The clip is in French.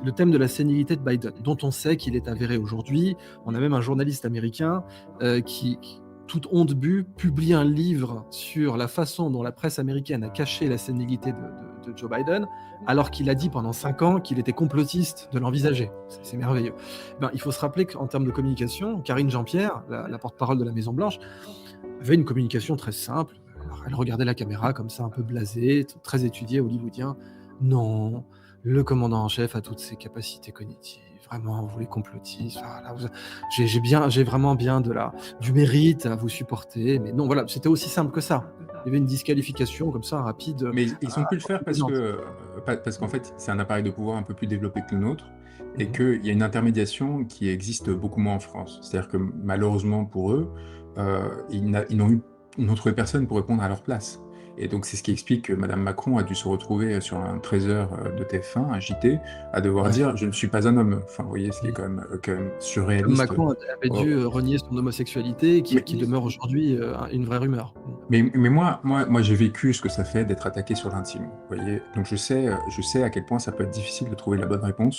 le thème de la sénilité de Biden, dont on sait qu'il est avéré aujourd'hui. On a même un journaliste américain, qui, toute honte bue, publie un livre sur la façon dont la presse américaine a caché la sénilité de Joe Biden, alors qu'il a dit pendant 5 ans qu'il était complotiste de l'envisager. C'est merveilleux. Ben, il faut se rappeler qu'en termes de communication, Karine Jean-Pierre, la porte-parole de la Maison Blanche, avait une communication très simple. Alors, elle regardait la caméra comme ça, un peu blasée, très étudiée, hollywoodien. Non, le commandant en chef a toutes ses capacités cognitives. Vraiment, vous les complotistes. Voilà, j'ai vraiment bien du mérite à vous supporter. Mais non, voilà, c'était aussi simple que ça. Il y avait une disqualification comme ça, rapide, Mais ils ont pu le faire parce que, évidente. parce qu'en fait, c'est un appareil de pouvoir un peu plus développé que le nôtre et Mhm. qu'il y a une intermédiation qui existe beaucoup moins en France. C'est-à-dire que malheureusement pour eux, ils n'ont trouvé personne pour répondre à leur place. Et donc c'est ce qui explique que Madame Macron a dû se retrouver sur un 13h de TF1, un JT, à devoir Ouais. dire: «Je ne suis pas un homme». Enfin, vous voyez, ce qui est quand même Comme surréaliste. Macron avait Oh, dû renier son homosexualité, qui, mais qui demeure aujourd'hui une vraie rumeur. mais moi, j'ai vécu ce que ça fait d'être attaqué sur l'intime, vous voyez? Donc je sais à quel point ça peut être difficile de trouver la bonne réponse.